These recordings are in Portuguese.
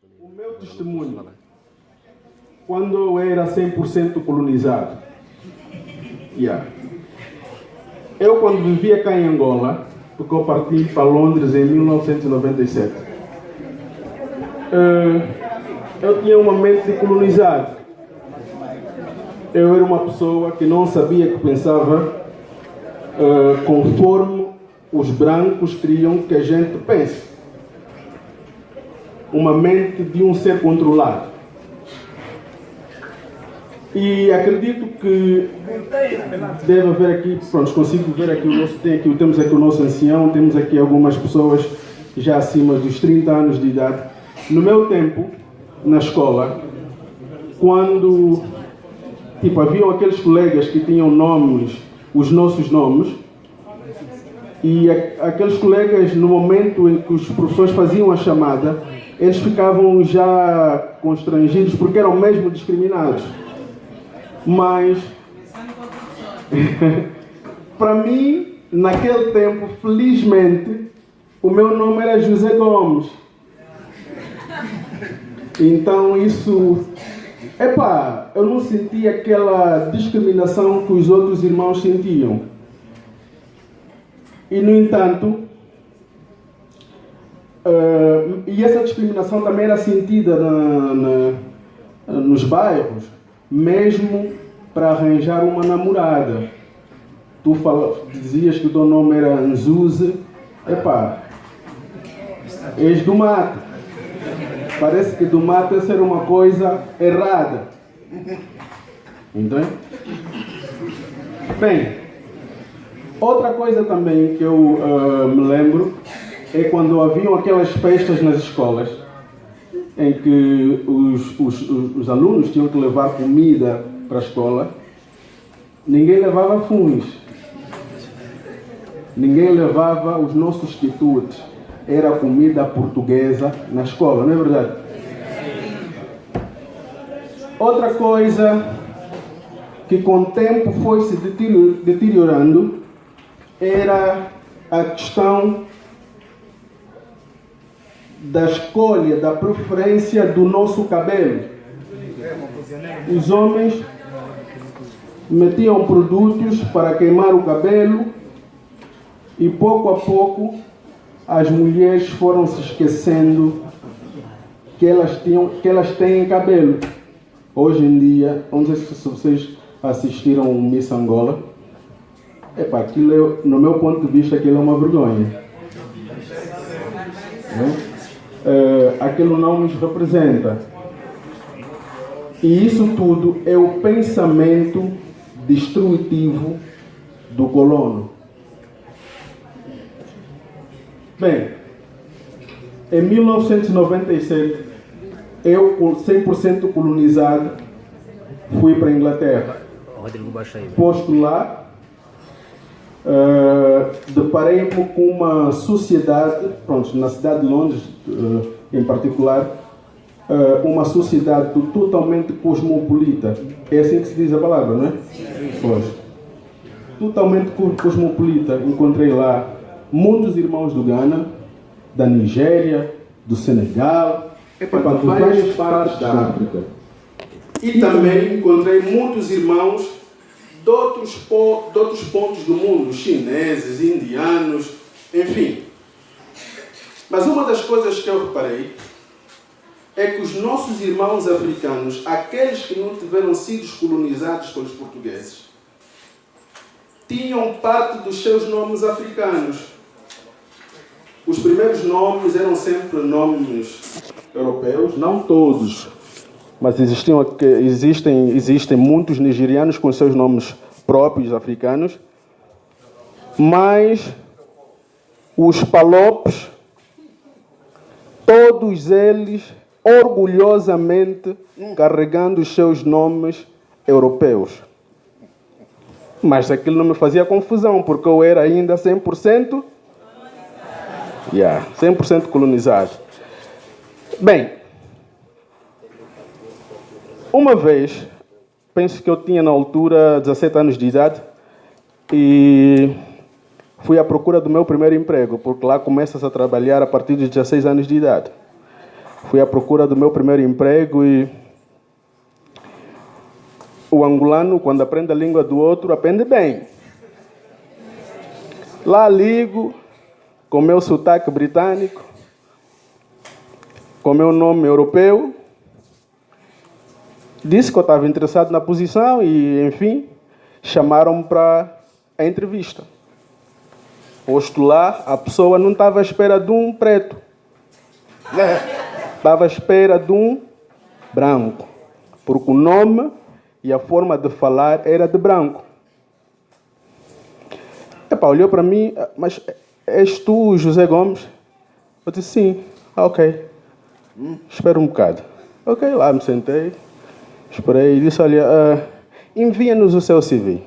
O meu testemunho, quando eu era 100% colonizado, eu quando vivia cá em Angola, porque eu parti para Londres em 1997, eu tinha uma mente de colonizado. Eu era uma pessoa que não sabia que pensava conforme os brancos queriam que a gente pense. Uma mente de um ser controlado. E acredito que deve haver aqui, pronto, consigo ver aqui temos aqui o nosso ancião, temos aqui algumas pessoas já acima dos 30 anos de idade. No meu tempo, na escola, quando haviam aqueles colegas que tinham nomes, os nossos nomes, e aqueles colegas, no momento em que os professores faziam a chamada, eles ficavam já constrangidos porque eram mesmo discriminados. Mas, para mim, naquele tempo, felizmente, o meu nome era José Gomes. Então isso... eu não sentia aquela discriminação que os outros irmãos sentiam. E, no entanto, e essa discriminação também era sentida nos bairros, mesmo para arranjar uma namorada. Tu dizias que o teu nome era Nzuze, és do mato. Parece que do mato essa era uma coisa errada. Entende? Bem, outra coisa também que eu me lembro é quando haviam aquelas festas nas escolas em que os alunos tinham que levar comida para a escola. Ninguém levava funs. Ninguém levava os nossos quitutes. Era comida portuguesa na escola, não é verdade? Outra coisa que com o tempo foi se deteriorando era a questão da escolha, da preferência do nosso cabelo. Os homens metiam produtos para queimar o cabelo e pouco a pouco as mulheres foram se esquecendo que elas têm cabelo. Hoje em dia, não sei se vocês assistiram o Miss Angola, aquilo no meu ponto de vista, aquilo é uma vergonha. Aquilo não nos representa. E isso tudo é o pensamento destrutivo do colono. Bem, em 1997, eu, 100% colonizado, fui para a Inglaterra. Posto lá, deparei-me com uma sociedade, na cidade de Londres em particular, uma sociedade totalmente cosmopolita. É assim que se diz a palavra, não é? Pois. Totalmente cosmopolita. Encontrei lá muitos irmãos do Ghana, da Nigéria, do Senegal, de várias partes da África. E também encontrei muitos irmãos de outros pontos do mundo, chineses, indianos, enfim. Mas uma das coisas que eu reparei é que os nossos irmãos africanos, aqueles que não tiveram sido colonizados pelos portugueses, tinham parte dos seus nomes africanos. Os primeiros nomes eram sempre nomes europeus, não todos, mas existem muitos nigerianos com seus nomes próprios africanos, mas os palopes, todos eles orgulhosamente carregando os seus nomes europeus. Mas aquilo não me fazia confusão, porque eu era ainda 100%, 100% colonizado. Bem, uma vez, penso que eu tinha na altura 17 anos de idade e fui à procura do meu primeiro emprego, porque lá começas a trabalhar a partir de 16 anos de idade. Fui à procura do meu primeiro emprego e o angolano, quando aprende a língua do outro, aprende bem. Lá ligo, com o meu sotaque britânico, com o meu nome europeu, disse que eu estava interessado na posição e, enfim, chamaram-me para a entrevista. Posto lá, a pessoa não estava à espera de um preto. Estava à espera de um branco. Porque o nome e a forma de falar era de branco. Olhou para mim, mas és tu, José Gomes? Eu disse, sim. Ok. Espera um bocado. Ok, lá me sentei. Esperei e disse, olha, envia-nos o seu CV.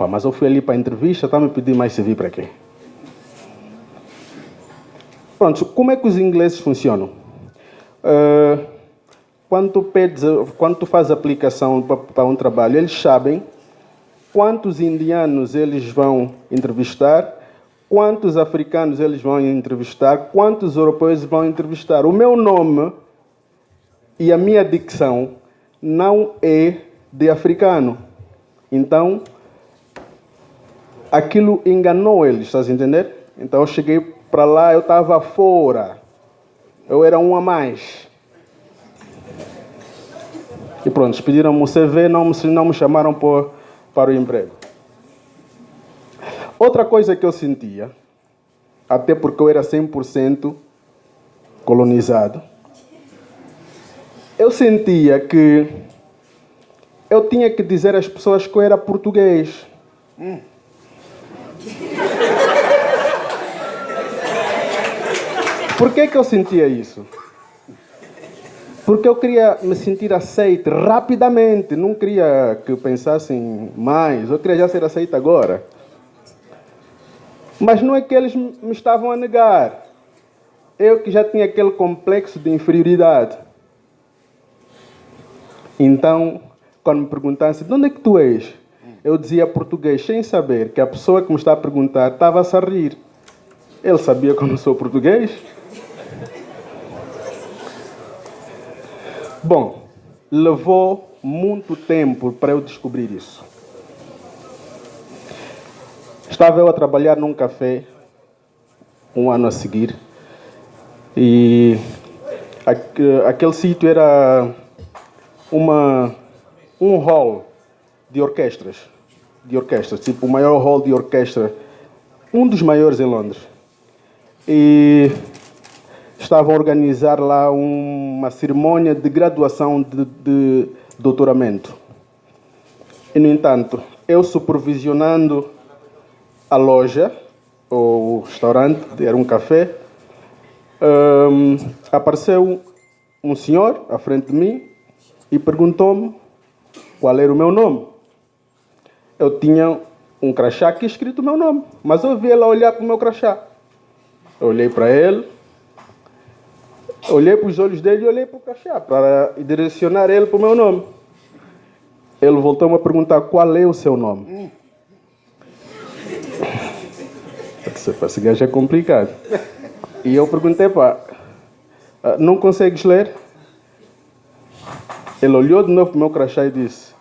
Mas eu fui ali para a entrevista, está-me a pedir mais CV para quê? Pronto, como é que os ingleses funcionam? Quando tu fazes aplicação para um trabalho, eles sabem quantos indianos eles vão entrevistar, quantos africanos eles vão entrevistar, quantos europeus vão entrevistar. O meu nome e a minha dicção não é de africano. Então, aquilo enganou eles, estás a entender? Então eu cheguei para lá, eu estava fora. Eu era um a mais. E pronto, pediram-me o CV, não me chamaram para o emprego. Outra coisa que eu sentia, até porque eu era 100% colonizado, eu sentia que eu tinha que dizer às pessoas que eu era português. Por que eu sentia isso? Porque eu queria me sentir aceito rapidamente. Não queria que pensassem mais. Eu queria já ser aceito agora. Mas não é que eles me estavam a negar. Eu que já tinha aquele complexo de inferioridade. Então, quando me perguntassem, de onde é que tu és? Eu dizia português, sem saber que a pessoa que me está a perguntar estava-se a rir. Ele sabia que eu não sou português? Bom, levou muito tempo para eu descobrir isso. Estava eu a trabalhar num café, um ano a seguir, e aquele sítio era um hall de orquestras, tipo o maior hall de orquestra, um dos maiores em Londres. E estavam a organizar lá uma cerimônia de graduação de doutoramento. E, no entanto, eu supervisionando a loja, ou o restaurante, era um café, apareceu um senhor à frente de mim e perguntou-me qual era o meu nome. Eu tinha um crachá aqui escrito o meu nome, mas eu vi ele olhar para o meu crachá. Eu olhei para ele, olhei para os olhos dele e olhei para o crachá, para direcionar ele para o meu nome. Ele voltou-me a perguntar qual é o seu nome. Esse gajo é complicado. E eu perguntei, não consegues ler? Ele olhou de novo para o meu crachá e disse,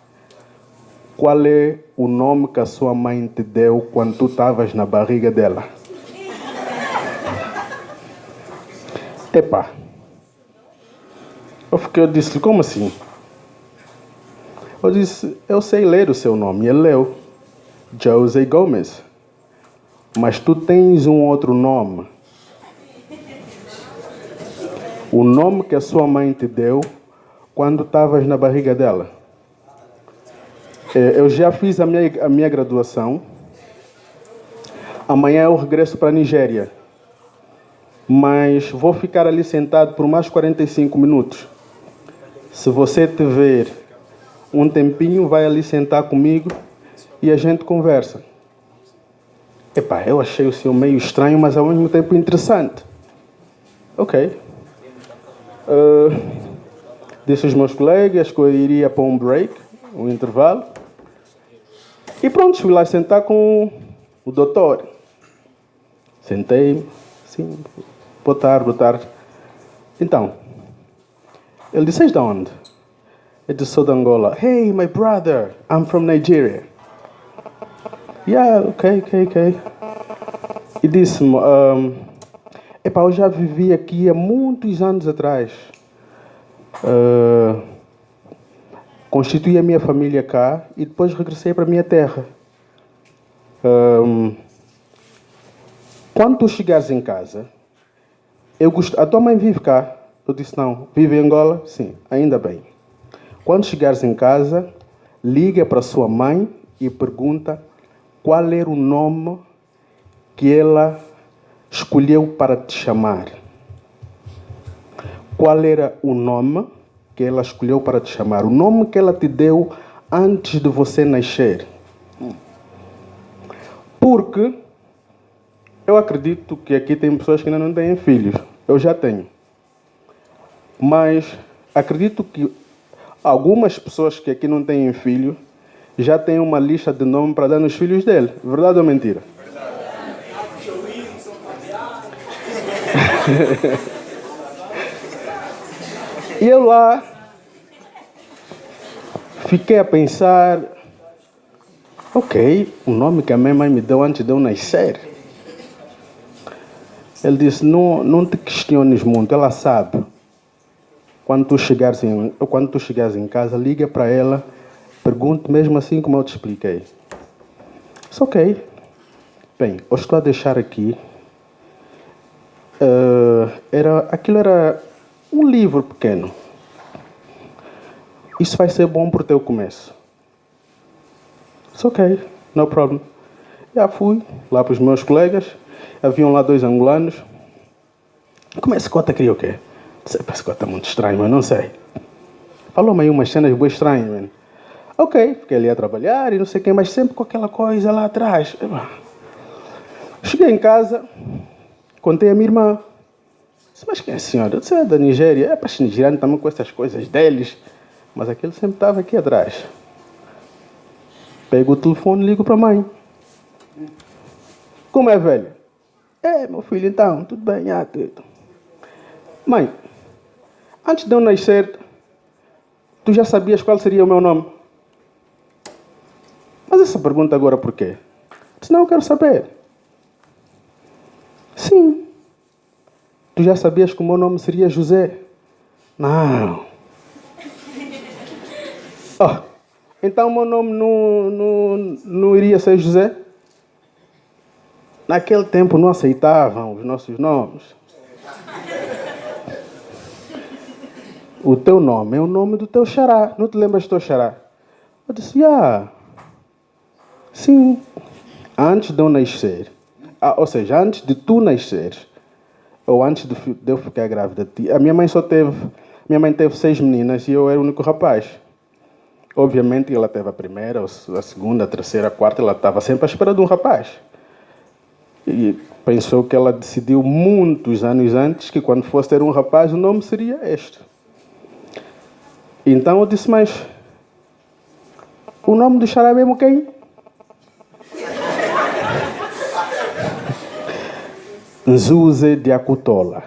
qual é o nome que a sua mãe te deu quando tu estavas na barriga dela? Eu disse, como assim? Eu disse, eu sei ler o seu nome. E ele leu, José Gomes. Mas tu tens um outro nome. O nome que a sua mãe te deu quando estavas na barriga dela. Eu já fiz a minha graduação. Amanhã eu regresso para a Nigéria. Mas vou ficar ali sentado por mais 45 minutos. Se você te ver um tempinho, vai ali sentar comigo e a gente conversa. Eu achei o senhor meio estranho, mas ao mesmo tempo interessante. Ok. Disse aos meus colegas que eu iria para um break, um intervalo. E pronto, fui lá sentar com o doutor. Sentei-me, sim, boa tarde. Então, ele disse, "És de onde?" Eu disse, "Sou de Angola." "Hey, my brother, I'm from Nigeria." "Yeah, okay. E disse-me, epá, eu já vivi aqui há muitos anos atrás. Constituí a minha família cá e depois regressei para a minha terra. Quando tu chegares em casa, a tua mãe vive cá?" Eu disse, "Não." "Vive em Angola?" "Sim." "Ainda bem. Quando chegares em casa, liga para a sua mãe e pergunta qual era o nome que ela escolheu para te chamar." Qual era o nome que ela escolheu para te chamar? O nome que ela te deu antes de você nascer. Porque eu acredito que aqui tem pessoas que ainda não têm filhos. Eu já tenho. Mas acredito que algumas pessoas que aqui não têm filho já têm uma lista de nomes para dar nos filhos dele. Verdade ou mentira? E eu lá fiquei a pensar, ok, o nome que a minha mãe me deu antes de eu nascer. Ele disse, não te questiones muito, ela sabe. Quando tu chegares em casa, liga para ela, pergunte mesmo assim como eu te expliquei. Disse, ok. Bem, eu estou a deixar aqui. Aquilo era um livro pequeno. Isso vai ser bom para o teu começo. Disse, ok, no problem. Já fui lá para os meus colegas. Haviam lá 2 angolanos. Como esse cota queria o quê? Disse, esse cota é muito estranho, mas não sei. Falou-me aí umas cenas bem estranhas, mano. Ok, fiquei ali a trabalhar e não sei quem, mas sempre com aquela coisa lá atrás. Cheguei em casa, contei a minha irmã. Disse, mas quem é a senhora? Eu disse, é da Nigéria. É para os nigerianos também com essas coisas deles. Mas aquele sempre estava aqui atrás. Pego o telefone e ligo para a mãe. Como é, velho? É, meu filho, então, tudo bem? Tudo. Mãe, antes de eu nascer, tu já sabias qual seria o meu nome? Mas essa pergunta agora por quê? Disse, não, eu quero saber. Sim. Tu já sabias que o meu nome seria José? Não. Oh, então o meu nome não iria ser José? Naquele tempo não aceitavam os nossos nomes. O teu nome é o nome do teu xará. Não te lembras do teu xará? Eu disse, sim. Antes de eu nascer, ou seja, antes de tu nasceres, ou antes de eu ficar grávida de ti, a minha mãe teve 6 meninas e eu era o único rapaz. Obviamente ela teve a primeira, a segunda, a terceira, a quarta, ela estava sempre à espera de um rapaz. E pensou que ela decidiu muitos anos antes que quando fosse ter um rapaz o nome seria este. Então eu disse, mas o nome do xará é mesmo quem? Nzuze de Acutola.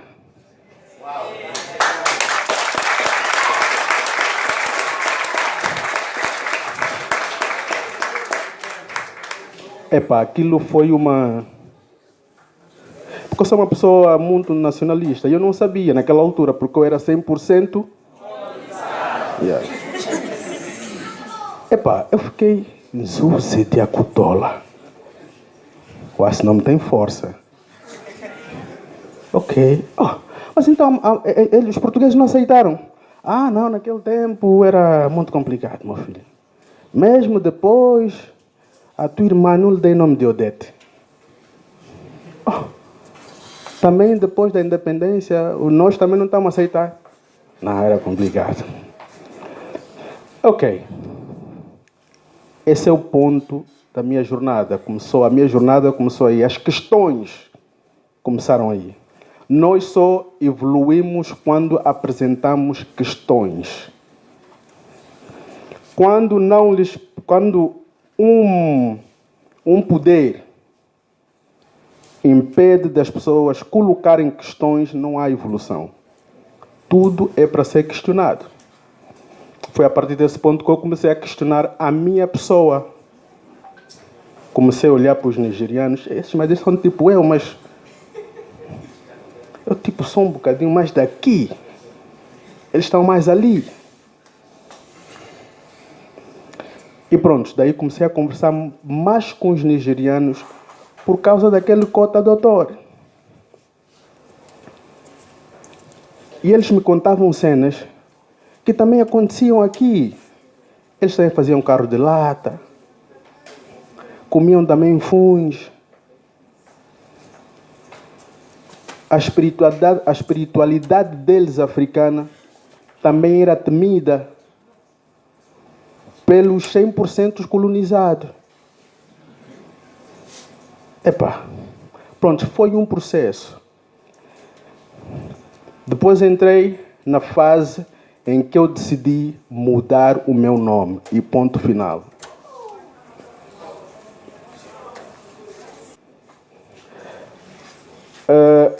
Epá, aquilo foi uma... Porque eu sou uma pessoa muito nacionalista. E eu não sabia naquela altura, porque eu era 100%... Yeah. Epá, eu fiquei... Nzuze de Acutola. Esse nome tem força. Ok. Mas então, os portugueses não aceitaram. Não, naquele tempo era muito complicado, meu filho. Mesmo depois, a tua irmã não lhe dei nome de Odete. Também depois da independência, nós também não estamos a aceitar. Não, era complicado. Ok. Esse é o ponto da minha jornada. A minha jornada começou aí. As questões começaram aí. Nós só evoluímos quando apresentamos questões. Quando um poder impede das pessoas colocarem questões, não há evolução. Tudo é para ser questionado. Foi a partir desse ponto que eu comecei a questionar a minha pessoa. Comecei a olhar para os nigerianos. Mas eles são tipo eu, mas... eu tipo sou um bocadinho mais daqui. Eles estão mais ali. E pronto, daí comecei a conversar mais com os nigerianos por causa daquele cota doutor. E eles me contavam cenas que também aconteciam aqui. Eles também faziam carro de lata, comiam também funs. A espiritualidade deles, africana, também era temida pelos 100% colonizados. Pronto, foi um processo. Depois entrei na fase em que eu decidi mudar o meu nome e ponto final.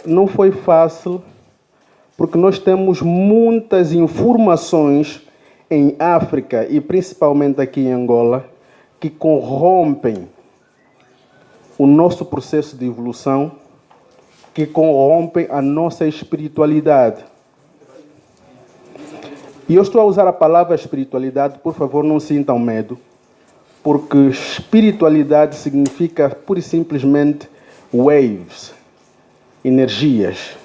Não foi fácil, porque nós temos muitas informações em África e principalmente aqui em Angola que corrompem o nosso processo de evolução, que corrompem a nossa espiritualidade. E eu estou a usar a palavra espiritualidade, por favor, não sintam medo, porque espiritualidade significa pura e simplesmente waves, energias.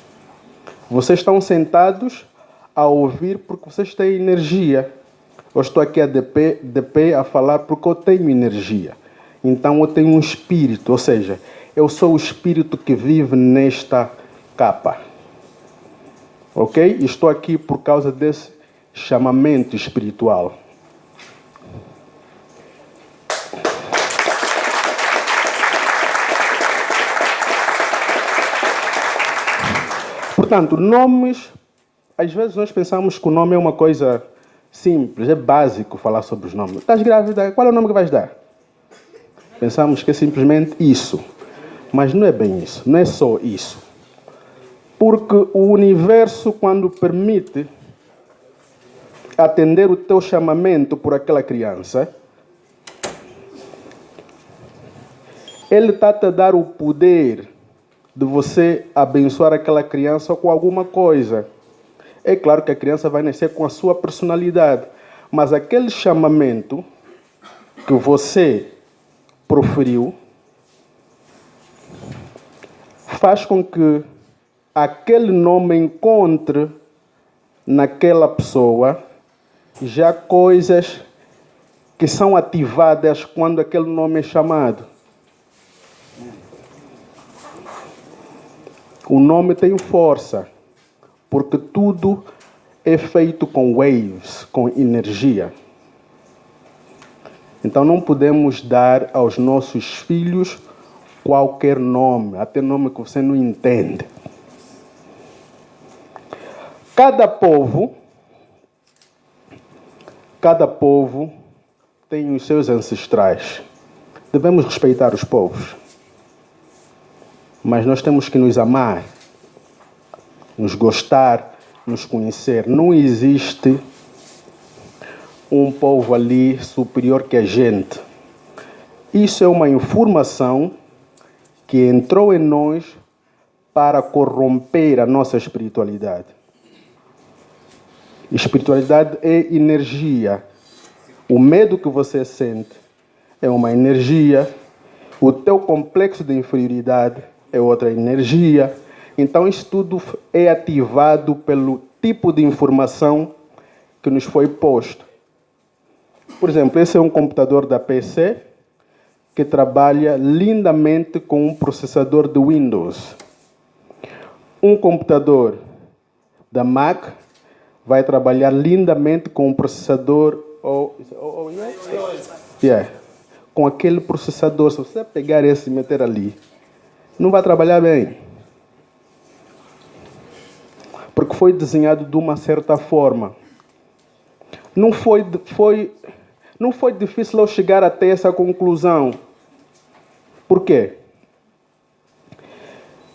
Vocês estão sentados a ouvir porque vocês têm energia. Eu estou aqui de pé a falar porque eu tenho energia. Então eu tenho um espírito, ou seja, eu sou o espírito que vive nesta capa. Ok? Estou aqui por causa desse chamamento espiritual. Portanto, nomes, às vezes nós pensamos que o nome é uma coisa simples, é básico falar sobre os nomes. Estás grávida? Qual é o nome que vais dar? Pensamos que é simplesmente isso. Mas não é bem isso, não é só isso. Porque o universo, quando permite atender o teu chamamento por aquela criança, ele está a te dar o poder de você abençoar aquela criança com alguma coisa. É claro que a criança vai nascer com a sua personalidade, mas aquele chamamento que você proferiu faz com que aquele nome encontre naquela pessoa já coisas que são ativadas quando aquele nome é chamado. O nome tem força, porque tudo é feito com waves, com energia. Então não podemos dar aos nossos filhos qualquer nome, até nome que você não entende. Cada povo tem os seus ancestrais. Devemos respeitar os povos. Mas nós temos que nos amar, nos gostar, nos conhecer. Não existe um povo ali superior que a gente. Isso é uma informação que entrou em nós para corromper a nossa espiritualidade. Espiritualidade é energia. O medo que você sente é uma energia. O teu complexo de inferioridade é outra energia. Então, isso tudo é ativado pelo tipo de informação que nos foi posto. Por exemplo, esse é um computador da PC que trabalha lindamente com um processador de Windows. Um computador da Mac vai trabalhar lindamente com um processador com aquele processador. Se você pegar esse e meter ali, não vai trabalhar bem. Porque foi desenhado de uma certa forma. Não foi difícil eu chegar até essa conclusão. Por quê?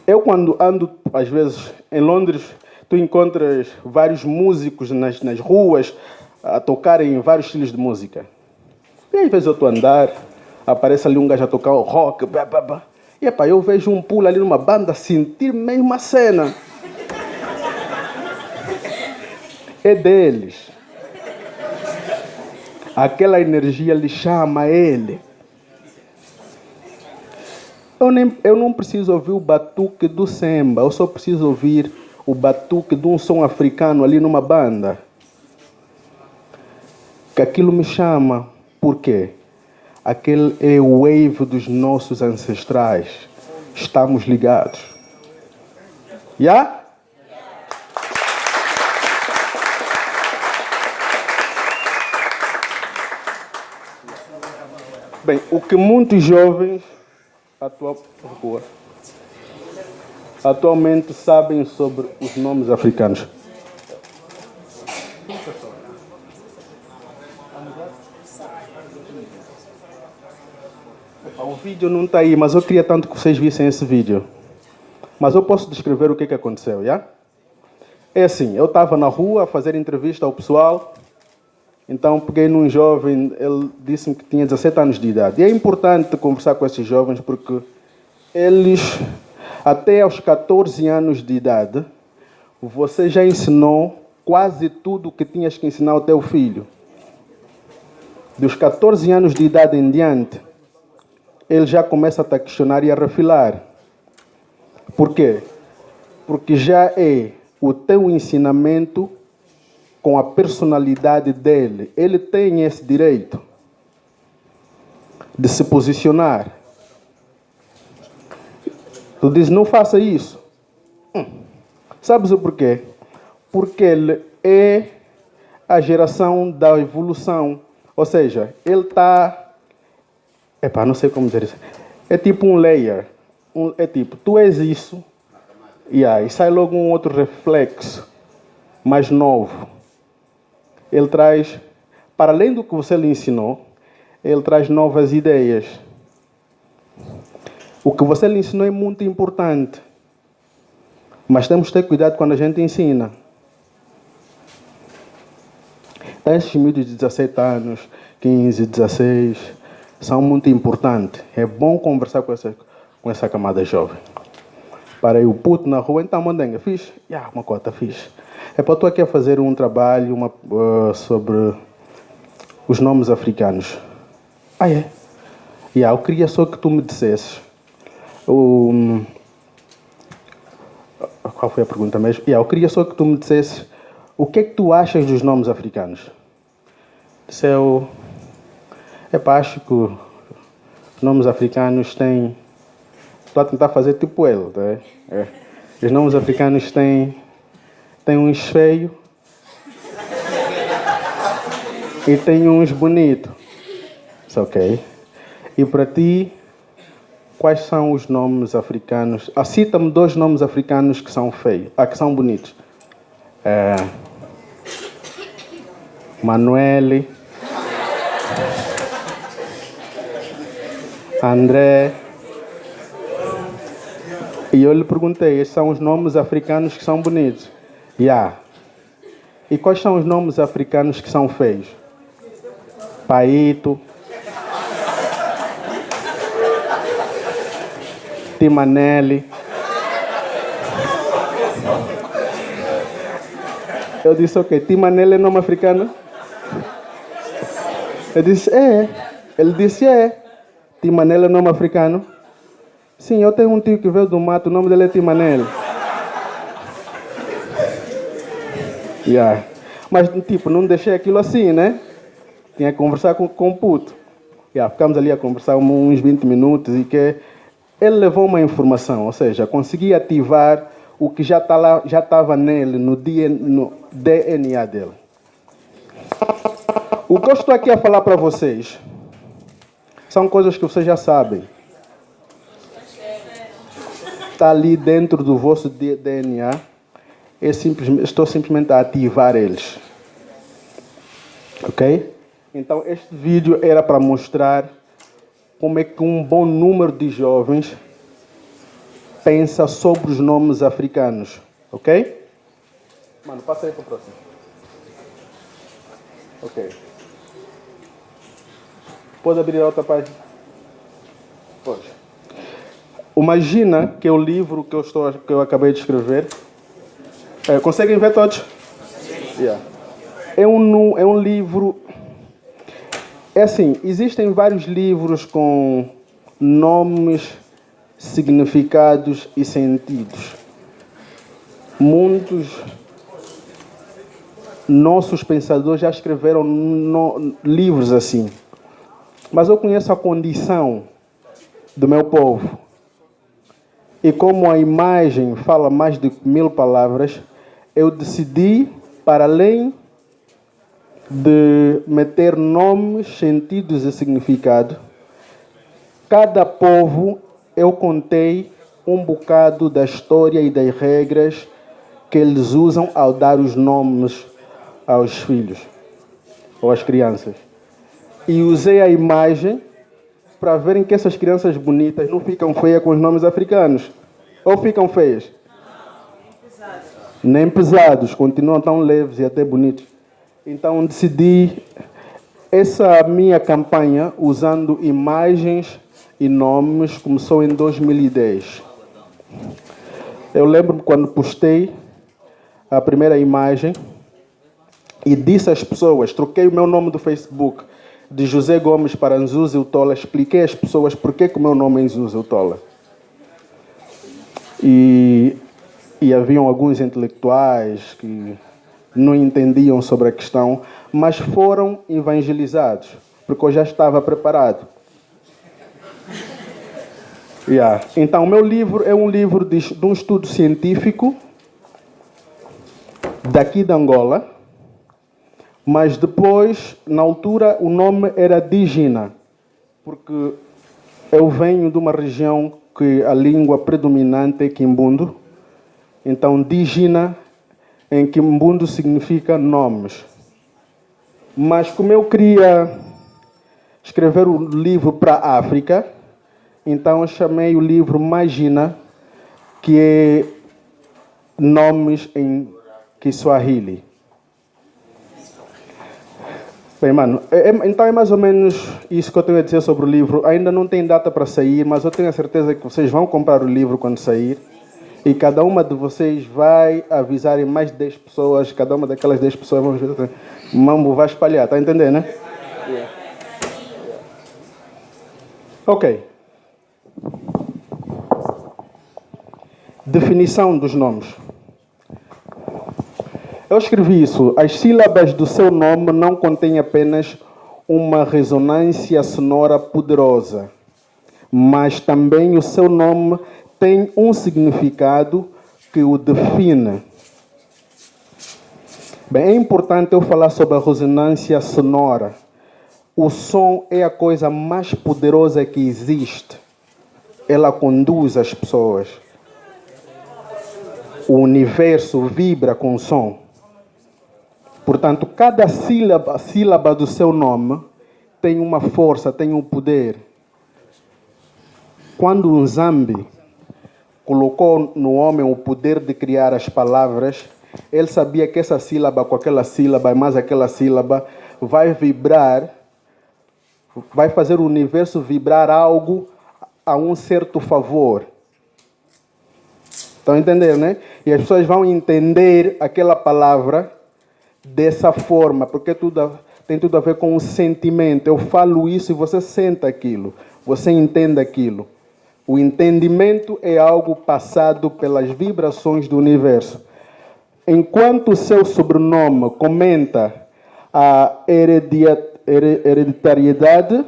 Eu, quando ando, às vezes, em Londres, tu encontras vários músicos nas ruas a tocarem vários estilos de música. E às vezes eu estou a andar, aparece ali um gajo a tocar o rock, e epá, eu vejo um pulo ali numa banda, sentir mesmo a cena. É deles. Aquela energia lhe chama ele. Eu não preciso ouvir o batuque do samba, eu só preciso ouvir o batuque de um som africano ali numa banda. Que aquilo me chama. Por quê? Aquele é o wave dos nossos ancestrais. Estamos ligados. Já? Bem, o que muitos jovens atualmente sabem sobre os nomes africanos. O vídeo não está aí, mas eu queria tanto que vocês vissem esse vídeo. Mas eu posso descrever o que aconteceu, já? É assim, eu estava na rua a fazer entrevista ao pessoal. Então peguei num jovem, ele disse-me que tinha 17 anos de idade. E é importante conversar com esses jovens porque eles, até aos 14 anos de idade, você já ensinou quase tudo o que tinhas que ensinar ao teu filho. Dos 14 anos de idade em diante, ele já começa a te questionar e a refilar. Por quê? Porque já é o teu ensinamento com a personalidade dele. Ele tem esse direito de se posicionar. Tu dizes, não faça isso. Sabes o porquê? Porque ele é a geração da evolução. Ou seja, ele está... não sei como dizer isso. É tipo um layer. É tipo, tu és isso, e sai logo um outro reflexo, mais novo. Ele traz, para além do que você lhe ensinou, ele traz novas ideias. O que você lhe ensinou é muito importante. Mas temos que ter cuidado quando a gente ensina. Esses miúdos de 17 anos, 15, 16, são muito importantes. É bom conversar com essa camada jovem. Para o puto na rua, então, mandenga, fixe? Uma cota, fixe. Estou aqui a fazer um trabalho sobre os nomes africanos. É? Eu queria só que tu me dissesses. Qual foi a pergunta mesmo? Eu queria só que tu me dissesses o que é que tu achas dos nomes africanos. Disse eu... acho que os nomes africanos têm... Estou a tentar fazer tipo ele, tá? Os nomes africanos têm uns feios e tem uns bonitos. Ok. E para ti, quais são os nomes africanos? Cita-me 2 nomes africanos que são feios, que são bonitos. Manuele, André. E eu lhe perguntei, esses são os nomes africanos que são bonitos? E quais são os nomes africanos que são feios? Paito, Timanelli. Eu disse, ok, Timanelli é nome africano? Eu disse, é. Ele disse, é. Timanelli é nome africano? Sim, eu tenho um tio que veio do mato, o nome dele é Timanelli. Mas, tipo, não deixei aquilo assim, né? Tinha que conversar com o puto. Ficamos ali a conversar uns 20 minutos e que ele levou uma informação, ou seja, consegui ativar o que já estava nele, no DNA dele. O que eu estou aqui a falar para vocês são coisas que vocês já sabem. Está ali dentro do vosso DNA. Estou simplesmente a ativar eles. Ok? Então, este vídeo era para mostrar como é que um bom número de jovens pensa sobre os nomes africanos. Ok? Mano, passa aí para o próximo. Ok. Pode abrir a outra página? Pode. Imagina que é o livro que eu acabei de escrever. Conseguem ver todos? Yeah. É um livro... É assim, existem vários livros com nomes, significados e sentidos. Muitos nossos pensadores já escreveram livros assim. Mas eu conheço a condição do meu povo. E como a imagem fala mais de 1000 palavras, eu decidi, para além de meter nomes, sentidos e significado, cada povo eu contei um bocado da história e das regras que eles usam ao dar os nomes aos filhos ou às crianças. E usei a imagem para verem que essas crianças bonitas não ficam feias com os nomes africanos. Ou ficam feias? Nem pesados, continuam tão leves e até bonitos. Então decidi essa minha campanha usando imagens e nomes começou em 2010. Eu lembro quando postei a primeira imagem e disse às pessoas, troquei o meu nome do Facebook de José Gomes para Nzuzi Utola, expliquei às pessoas porque que o meu nome é Nzuzi Utola. E haviam alguns intelectuais que não entendiam sobre a questão, mas foram evangelizados, porque eu já estava preparado. Yeah. Então, o meu livro é um livro de um estudo científico daqui de Angola, mas depois, na altura, o nome era Digina, porque eu venho de uma região que a língua predominante é Quimbundo. Então, Digina, em Quimbundo, significa nomes. Mas como eu queria escrever um livro para a África, então eu chamei o livro Magina, que é nomes em Kiswahili. Bem, mano, então é mais ou menos isso que eu tenho a dizer sobre o livro. Ainda não tem data para sair, mas eu tenho a certeza que vocês vão comprar o livro quando sair. E cada uma de vocês vai avisar em mais de 10 pessoas. Cada uma daquelas 10 pessoas Mambo vai espalhar, tá entendendo, né? Yeah. Ok. Definição dos nomes. Eu escrevi isso. As sílabas do seu nome não contêm apenas uma ressonância sonora poderosa, mas também o seu nome tem um significado que o define. Bem, é importante eu falar sobre a ressonância sonora. O som é a coisa mais poderosa que existe. Ela conduz as pessoas. O universo vibra com o som. Portanto, cada sílaba do seu nome tem uma força, tem um poder. Quando um Zambi colocou no homem o poder de criar as palavras, ele sabia que essa sílaba com aquela sílaba e mais aquela sílaba vai vibrar, vai fazer o universo vibrar algo a um certo favor. Estão entendendo, né? E as pessoas vão entender aquela palavra dessa forma, porque tem tudo a ver com o sentimento. Eu falo isso e você sente aquilo, você entende aquilo. O entendimento é algo passado pelas vibrações do universo. Enquanto o seu sobrenome comenta a hereditariedade,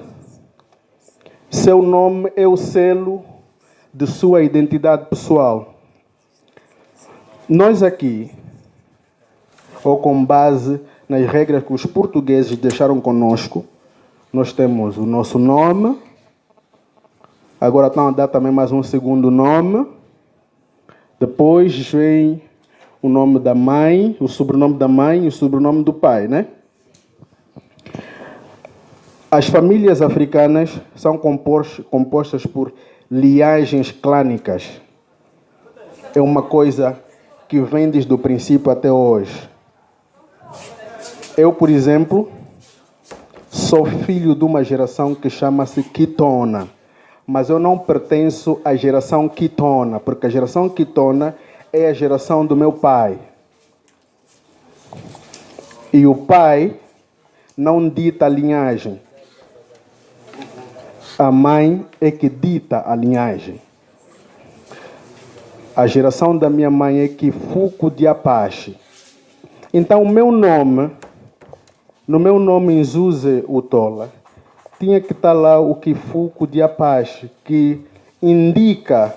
seu nome é o selo de sua identidade pessoal. Nós aqui, ou com base nas regras que os portugueses deixaram conosco, nós temos o nosso nome, agora estão a dar também mais um segundo nome, depois vem o nome da mãe, o sobrenome da mãe e o sobrenome do pai, né? As famílias africanas são compostas por linhagens clânicas. É uma coisa que vem desde o princípio até hoje. Eu, por exemplo, sou filho de uma geração que chama-se Quitona, mas eu não pertenço à geração Quitona, porque a geração Quitona é a geração do meu pai. E o pai não dita a linhagem. A mãe é que dita a linhagem. A geração da minha mãe é Kifuku de Apache. Então, o meu nome, no meu nome em Zuze Utola, tinha que estar lá o Kifuku de Apache, que indica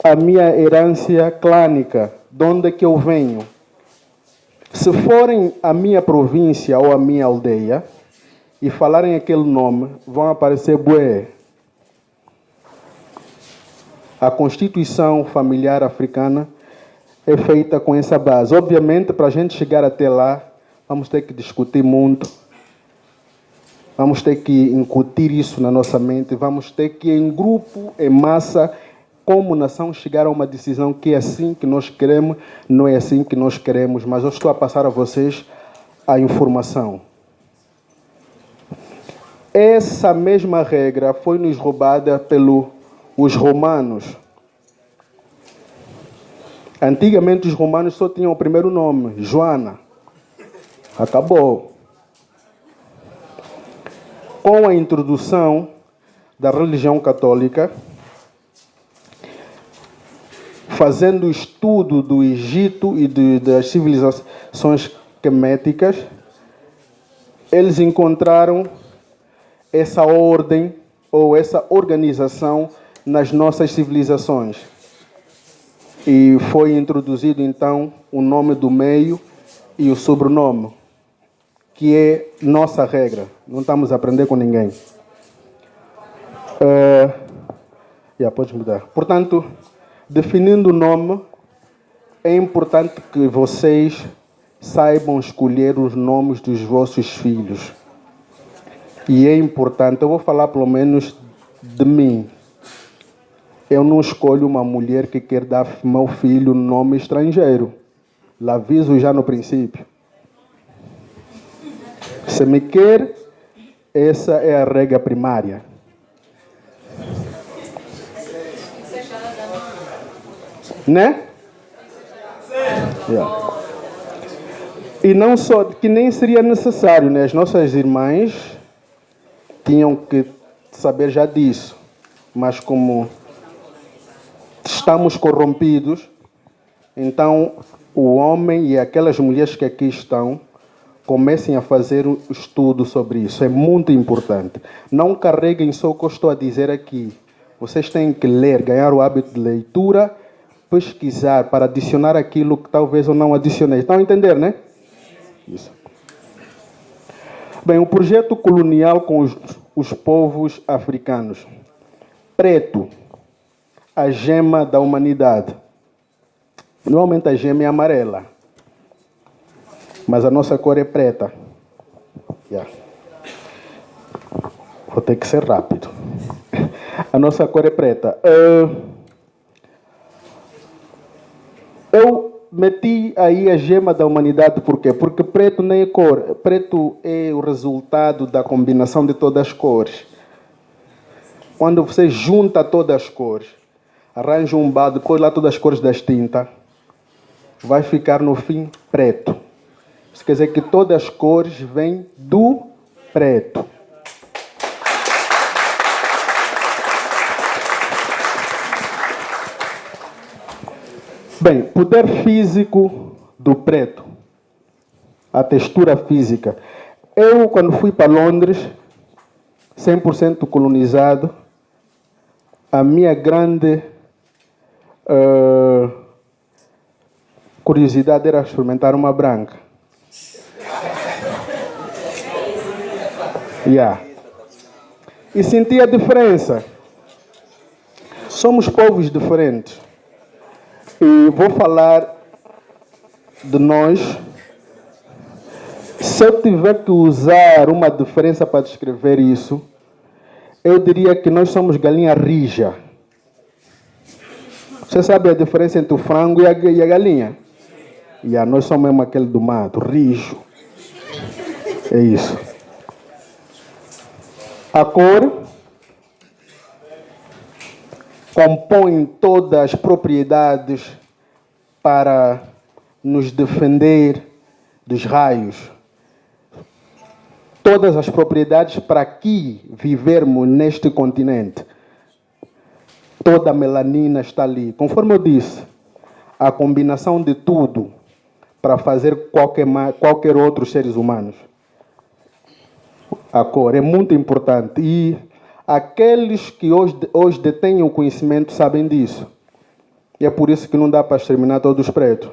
a minha herência clânica, de onde é que eu venho. Se forem a minha província ou a minha aldeia e falarem aquele nome, vão aparecer bué. A constituição familiar africana é feita com essa base. Obviamente, para a gente chegar até lá, vamos ter que discutir muito, vamos ter que incutir isso na nossa mente, vamos ter que, em grupo, em massa, como nação, chegar a uma decisão que é assim que nós queremos, não é assim que nós queremos, mas eu estou a passar a vocês a informação. Essa mesma regra foi nos roubada pelos romanos. Antigamente os romanos só tinham o primeiro nome, Joana. Acabou. Com a introdução da religião católica, fazendo o estudo do Egito e das civilizações queméticas, eles encontraram essa ordem ou essa organização nas nossas civilizações. E foi introduzido, então, o nome do meio e o sobrenome, que é nossa regra. Não estamos a aprender com ninguém. Pode mudar. Portanto, definindo o nome, é importante que vocês saibam escolher os nomes dos vossos filhos. E é importante, eu vou falar pelo menos de mim. Eu não escolho uma mulher que quer dar ao meu filho nome estrangeiro. Lá aviso já no princípio. Se me quer, essa é a regra primária. Né? Yeah. E não só, que nem seria necessário, né? As nossas irmãs tinham que saber já disso. Mas como estamos corrompidos, então o homem e aquelas mulheres que aqui estão comecem a fazer um estudo sobre isso. É muito importante. Não carreguem só o que eu estou a dizer aqui. Vocês têm que ler, ganhar o hábito de leitura, pesquisar para adicionar aquilo que talvez eu não adicionei. Estão a entender, né? Isso. Bem, o projeto colonial com os povos africanos. Preto, a gema da humanidade. Normalmente a gema é amarela, mas a nossa cor é preta. Yeah. Vou ter que ser rápido. A nossa cor é preta. Eu meti aí a gema da humanidade, por quê? Porque preto nem é cor. Preto é o resultado da combinação de todas as cores. Quando você junta todas as cores, arranja um bado, põe lá todas as cores das tintas, vai ficar no fim preto. Isso quer dizer que todas as cores vêm do preto. Bem, poder físico do preto. A textura física. Eu, quando fui para Londres, 100% colonizado, a minha grande curiosidade era experimentar uma branca. Yeah. E senti a diferença. Somos povos diferentes. E vou falar de nós. Se eu tiver que usar uma diferença para descrever isso, eu diria que nós somos galinha rija. Você sabe a diferença entre o frango e a galinha? Nós somos mesmo aquele do mato, rijo. É isso. A cor compõe todas as propriedades para nos defender dos raios. Todas as propriedades para aqui vivermos neste continente. Toda a melanina está ali. Conforme eu disse, a combinação de tudo para fazer qualquer outro seres humanos. A cor é muito importante. E aqueles que hoje detêm o conhecimento sabem disso. E é por isso que não dá para exterminar todos os pretos.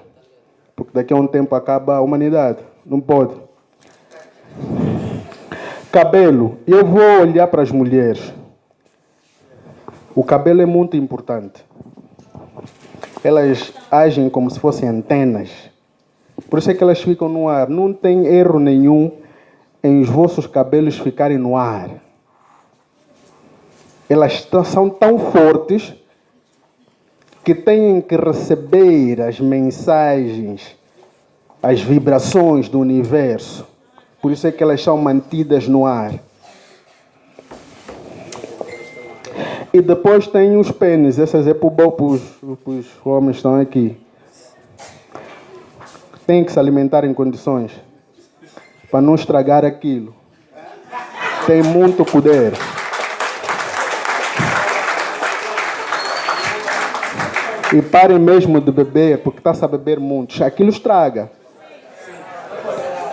Porque daqui a um tempo acaba a humanidade. Não pode. Cabelo. Eu vou olhar para as mulheres. O cabelo é muito importante. Elas agem como se fossem antenas. Por isso é que elas ficam no ar. Não tem erro nenhum em os vossos cabelos ficarem no ar. Elas são tão fortes que têm que receber as mensagens, as vibrações do universo. Por isso é que elas são mantidas no ar. E depois tem os pênis. Essas é para os homens que estão aqui. Tem que se alimentar em condições para não estragar aquilo. Tem muito poder. E parem mesmo de beber, porque está-se a beber muito. Aquilo estraga.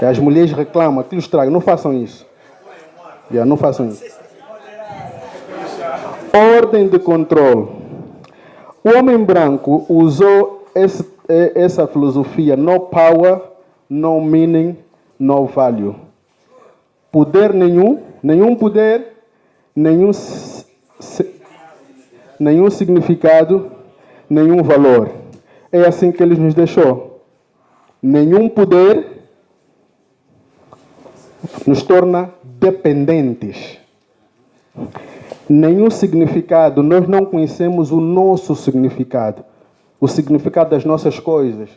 E as mulheres reclamam, aquilo estraga. Não façam isso. Não façam isso. Ordem de controle. O homem branco usou essa filosofia: no power, no meaning, no value. Poder nenhum poder, nenhum significado, nenhum valor. É assim que ele nos deixou. Nenhum poder nos torna dependentes. Nenhum significado, nós não conhecemos o nosso significado, o significado das nossas coisas,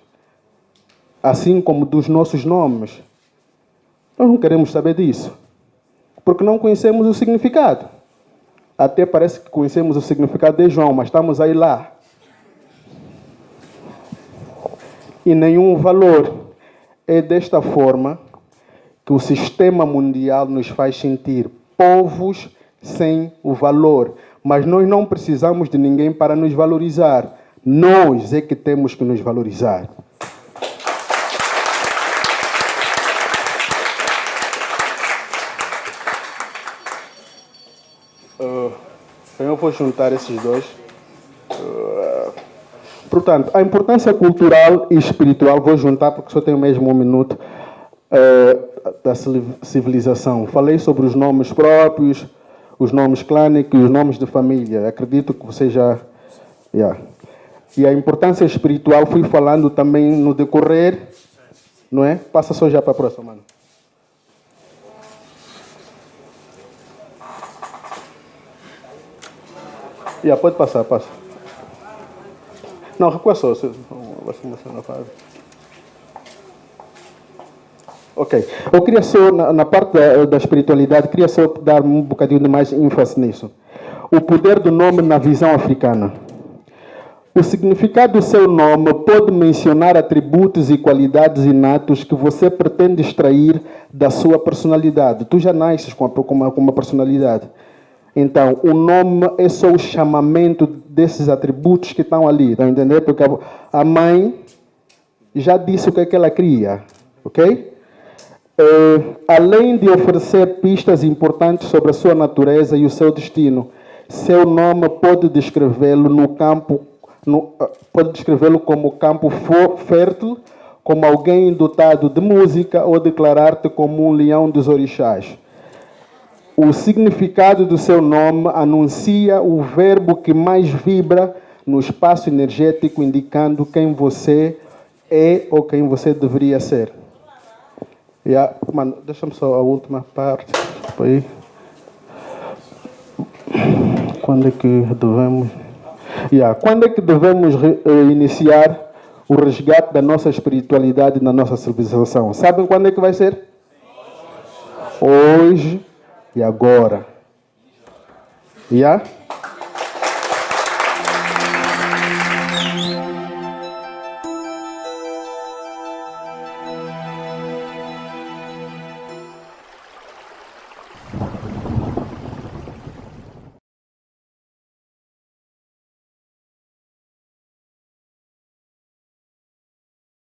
assim como dos nossos nomes. Nós não queremos saber disso, porque não conhecemos o significado. Até parece que conhecemos o significado de João, mas estamos aí lá. E nenhum valor. É desta forma que o sistema mundial nos faz sentir povos sem o valor. Mas nós não precisamos de ninguém para nos valorizar. Nós é que temos que nos valorizar. Eu vou juntar esses dois. Portanto, a importância cultural e espiritual, vou juntar porque só tenho mesmo um minuto, da civilização. Falei sobre os nomes próprios, os nomes clânicos e os nomes de família. Acredito que você já... E a importância espiritual fui falando também no decorrer, não é? Passa só já para a próxima, mano. Pode passar, passa. Não, recua só. Ok. Eu queria só, na parte da espiritualidade, queria só dar um bocadinho de mais ênfase nisso. O poder do nome na visão africana. O significado do seu nome pode mencionar atributos e qualidades inatos que você pretende extrair da sua personalidade. Tu já nasces com uma personalidade. Então, o nome é só o chamamento desses atributos que estão ali. Estão entendendo? Porque a mãe já disse o que é que ela cria. Ok? Além de oferecer pistas importantes sobre a sua natureza e o seu destino, seu nome pode descrevê-lo pode descrevê-lo como campo fértil, como alguém dotado de música ou declarar-te como um leão dos orixás. O significado do seu nome anuncia o verbo que mais vibra no espaço energético, indicando quem você é ou quem você deveria ser. Mano, deixa-me só a última parte. Aí. Quando é que devemos... Quando é que devemos iniciar o resgate da nossa espiritualidade na nossa civilização? Sabem quando é que vai ser? Hoje e agora.